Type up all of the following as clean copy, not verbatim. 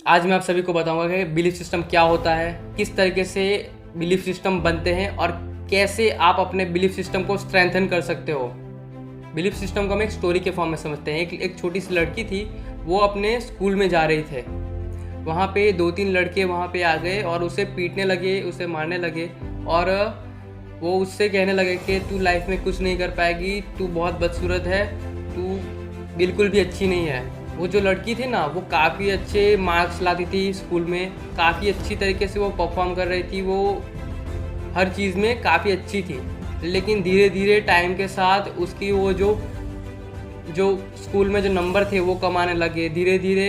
आज मैं आप सभी को बताऊंगा कि बिलीफ सिस्टम क्या होता है, किस तरीके से बिलीफ सिस्टम बनते हैं और कैसे आप अपने बिलीफ सिस्टम को स्ट्रेंथन कर सकते हो। बिलीफ सिस्टम को हम एक स्टोरी के फॉर्म में समझते हैं। एक छोटी सी लड़की थी, वो अपने स्कूल में जा रही थे। वहाँ पे 2-3 लड़के वहाँ पे आ गए और उसे पीटने लगे, उसे मारने लगे और वो उससे कहने लगे कि तू लाइफ में कुछ नहीं कर पाएगी, तू बहुत बदसूरत है, तू बिल्कुल भी अच्छी नहीं है। वो जो लड़की थी ना, वो काफ़ी अच्छे मार्क्स लाती थी स्कूल में, काफ़ी अच्छी तरीके से वो परफॉर्म कर रही थी, वो हर चीज़ में काफ़ी अच्छी थी। लेकिन धीरे धीरे टाइम के साथ उसकी वो जो स्कूल में जो नंबर थे वो कम आने लगे। धीरे धीरे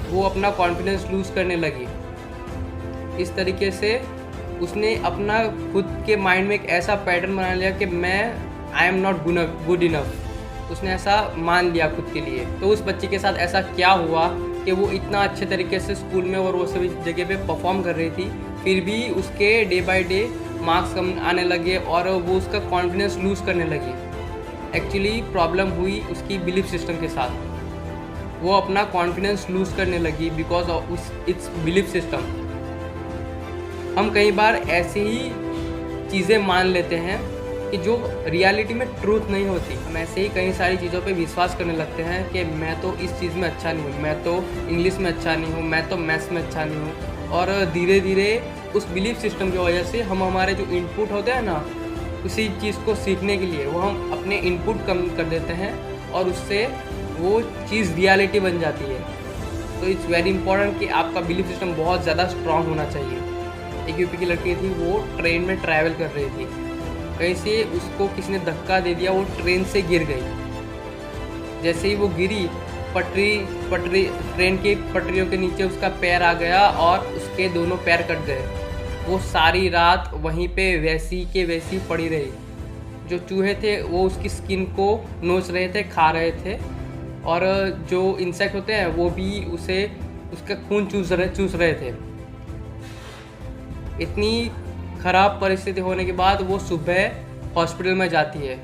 वो अपना कॉन्फिडेंस लूज़ करने लगी। इस तरीके से उसने अपना खुद के माइंड में एक ऐसा पैटर्न बना लिया कि I am not good enough. उसने ऐसा मान लिया खुद के लिए। तो उस बच्ची के साथ ऐसा क्या हुआ कि वो इतना अच्छे तरीके से स्कूल में और वो सभी जगह पे परफॉर्म कर रही थी, फिर भी उसके डे बाय डे मार्क्स कम आने लगे और वो उसका कॉन्फिडेंस लूज़ करने लगी। एक्चुअली प्रॉब्लम हुई उसकी बिलीफ सिस्टम के साथ। वो अपना कॉन्फिडेंस लूज़ करने लगी because of its belief system. हम कई बार ऐसे ही चीज़ें मान लेते हैं कि जो रियलिटी में ट्रूथ नहीं होती। हम ऐसे ही कई सारी चीज़ों पे विश्वास करने लगते हैं कि मैं तो इस चीज़ में अच्छा नहीं हूँ, मैं तो इंग्लिश में अच्छा नहीं हूँ, मैं तो मैथ्स में अच्छा नहीं हूँ। और धीरे धीरे उस बिलीफ सिस्टम की वजह से हम हमारे जो इनपुट होते हैं ना, उसी चीज़ को सीखने के लिए वो हम अपने इनपुट कम कर देते हैं और उससे वो चीज़ रियलिटी बन जाती है। तो इट्स वेरी इंपॉर्टेंट कि आपका बिलीफ सिस्टम बहुत ज़्यादा स्ट्रॉन्ग होना चाहिए। एक यूपी की लड़की थी, वो ट्रेन में ट्रैवल कर रही थी, कहीं से उसको किसी ने धक्का दे दिया, वो ट्रेन से गिर गई। जैसे ही वो गिरी, ट्रेन की पटरियों के नीचे उसका पैर आ गया और उसके दोनों पैर कट गए। वो सारी रात वहीं पे वैसी के वैसी पड़ी रही। जो चूहे थे वो उसकी स्किन को नोच रहे थे, खा रहे थे, और जो इंसेक्ट होते हैं वो भी उसका खून चूस रहे थे। इतनी ख़राब परिस्थिति होने के बाद वो सुबह हॉस्पिटल में जाती है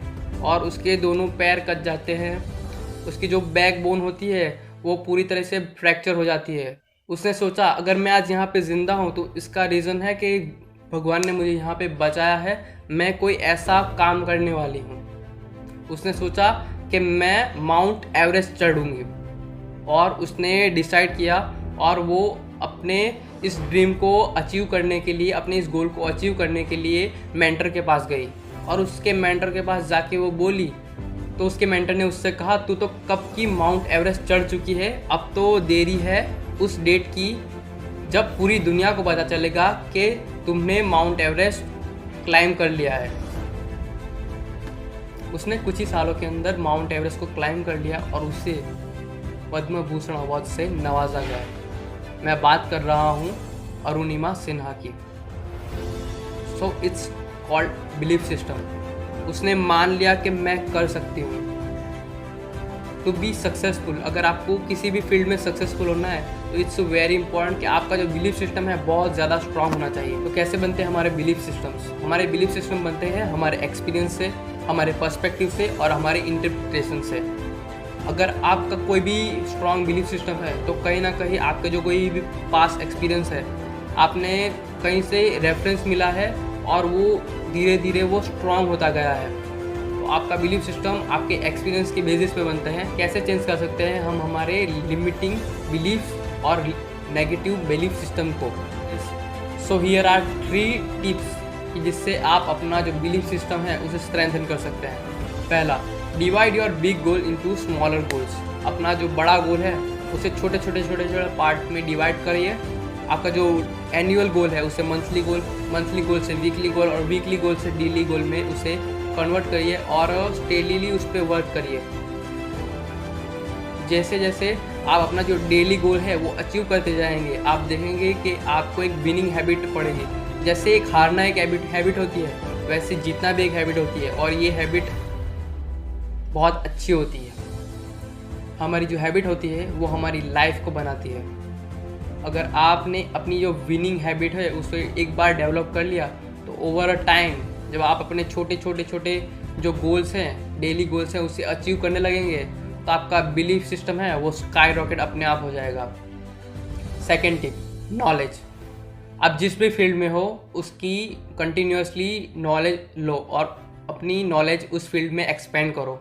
और उसके दोनों पैर कट जाते हैं। उसकी जो बैकबोन होती है वो पूरी तरह से फ्रैक्चर हो जाती है। उसने सोचा अगर मैं आज यहाँ पे ज़िंदा हूँ तो इसका रीज़न है कि भगवान ने मुझे यहाँ पे बचाया है, मैं कोई ऐसा काम करने वाली हूँ। उसने सोचा कि मैं माउंट एवरेस्ट चढ़ूँगी और उसने डिसाइड किया और वो अपने इस ड्रीम को अचीव करने के लिए, अपने इस गोल को अचीव करने के लिए मेंटर के पास गई। और उसके मेंटर के पास जाके वो बोली तो उसके मेंटर ने उससे कहा, तू तो कब की माउंट एवरेस्ट चढ़ चुकी है, अब तो देरी है उस डेट की जब पूरी दुनिया को पता चलेगा कि तुमने माउंट एवरेस्ट क्लाइम कर लिया है। उसने कुछ ही सालों के अंदर माउंट एवरेस्ट को क्लाइम कर लिया और उसे पद्म भूषण अवार्ड से नवाजा गया। मैं बात कर रहा हूँ अरुणिमा सिन्हा की। So it's called belief system. उसने मान लिया कि मैं कर सकती हूँ। टू बी सक्सेसफुल, अगर आपको किसी भी फील्ड में सक्सेसफुल होना है तो इट्स वेरी इंपॉर्टेंट कि आपका जो बिलीफ सिस्टम है बहुत ज़्यादा स्ट्रांग होना चाहिए। तो कैसे बनते हैं हमारे बिलीफ सिस्टम्स? हमारे बिलीफ सिस्टम बनते हैं हमारे एक्सपीरियंस से, हमारे पर्सपेक्टिव से और हमारे इंटरप्रिटेशन से। अगर आपका कोई भी स्ट्रॉन्ग बिलीफ सिस्टम है तो कहीं ना कहीं आपका जो कोई भी पास्ट एक्सपीरियंस है, आपने कहीं से रेफरेंस मिला है और वो धीरे धीरे वो स्ट्रॉन्ग होता गया है। तो आपका बिलीफ सिस्टम आपके एक्सपीरियंस के बेसिस पे बनते हैं। कैसे चेंज कर सकते हैं हम हमारे लिमिटिंग बिलीफ और नेगेटिव बिलीफ सिस्टम को? सो हियर आर 3 टिप्स कि जिससे आप अपना जो बिलीफ सिस्टम है उसे स्ट्रेंथन कर सकते हैं। पहला, divide your big goal into smaller goals. अपना जो बड़ा गोल है उसे छोटे छोटे पार्ट में डिवाइड करिए। आपका जो एनुअल गोल है उसे मंथली गोल से वीकली गोल और वीकली गोल से डेली गोल में उसे कन्वर्ट करिए और डेली उस पर वर्क करिए। जैसे जैसे आप अपना जो डेली गोल है वो अचीव करते जाएंगे, आप देखेंगे कि आपको एक विनिंग हैबिट पड़ेगी। जैसे एक हारना एक हैबिट होती है, वैसे जीतना भी एक हैबिट होती है और ये हैबिट बहुत अच्छी होती है। हमारी जो हैबिट होती है वो हमारी लाइफ को बनाती है। अगर आपने अपनी जो विनिंग हैबिट है उसे एक बार डेवलप कर लिया तो ओवर अ टाइम जब आप अपने छोटे जो गोल्स हैं, डेली गोल्स हैं, उसे अचीव करने लगेंगे तो आपका बिलीफ सिस्टम है वो स्काई रॉकेट अपने आप हो जाएगा। Second tip, knowledge. आप जिस भी फील्ड में हो उसकी कंटिन्यूसली नॉलेज लो और अपनी नॉलेज उस फील्ड में एक्सपेंड करो।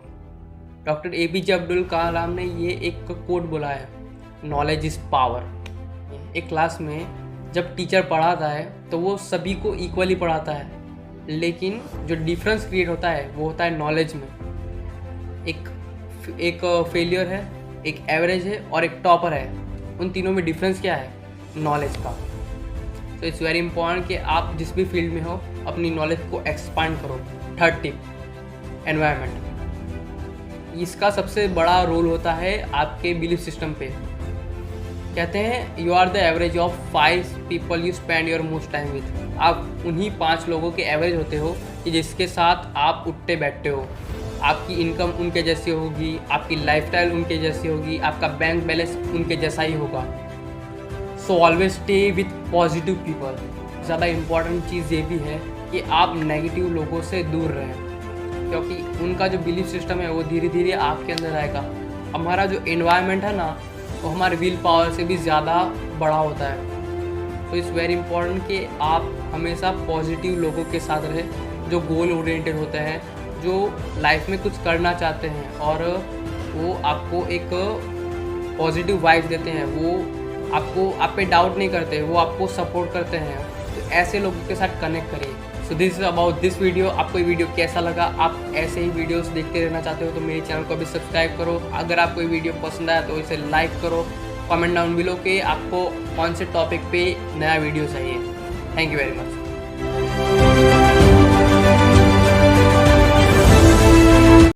डॉक्टर APJ अब्दुल कलाम ने ये एक कोट बोला है, नॉलेज इज़ पावर। एक क्लास में जब टीचर पढ़ाता है तो वो सभी को इक्वली पढ़ाता है, लेकिन जो डिफरेंस क्रिएट होता है वो होता है नॉलेज में। एक फेलियर है, एक एवरेज है और एक टॉपर है। उन तीनों में डिफरेंस क्या है? नॉलेज का। तो इट्स वेरी इंपॉर्टेंट कि आप जिस भी फील्ड में हो अपनी नॉलेज को एक्सपांड करो। Third tip, environment. इसका सबसे बड़ा रोल होता है आपके बिलीफ सिस्टम पे। कहते हैं you are the average of 5 people you spend your most time with. आप उन्हीं 5 लोगों के एवरेज होते हो कि जिसके साथ आप उठते बैठते हो। आपकी इनकम उनके जैसी होगी, आपकी लाइफस्टाइल उनके जैसी होगी, आपका बैंक बैलेंस उनके जैसा ही होगा। So always stay with positive people. ज़्यादा इम्पॉर्टेंट चीज़ ये भी है कि आप नेगेटिव लोगों से दूर रहें, क्योंकि उनका जो बिलीफ सिस्टम है वो धीरे धीरे आपके अंदर आएगा। हमारा जो एनवायरनमेंट है ना वो हमारे विल पावर से भी ज़्यादा बड़ा होता है। तो इट्स वेरी इंपॉर्टेंट कि आप हमेशा पॉजिटिव लोगों के साथ रहें जो गोल ओरिएंटेड होते हैं, जो लाइफ में कुछ करना चाहते हैं और वो आपको एक पॉजिटिव वाइब्स देते हैं। वो आपको आप पे डाउट नहीं करते, वो आपको सपोर्ट करते हैं। तो ऐसे लोगों के साथ कनेक्ट करिए। So this is about this video. आपको ये वीडियो कैसा लगा? आप ऐसे ही वीडियोस देखते रहना चाहते हो तो मेरे चैनल को भी सब्सक्राइब करो। अगर आपको ये वीडियो पसंद आया तो इसे लाइक करो। कमेंट डाउन बिलो कि आपको कौन से टॉपिक पे नया वीडियो चाहिए। Thank you very much.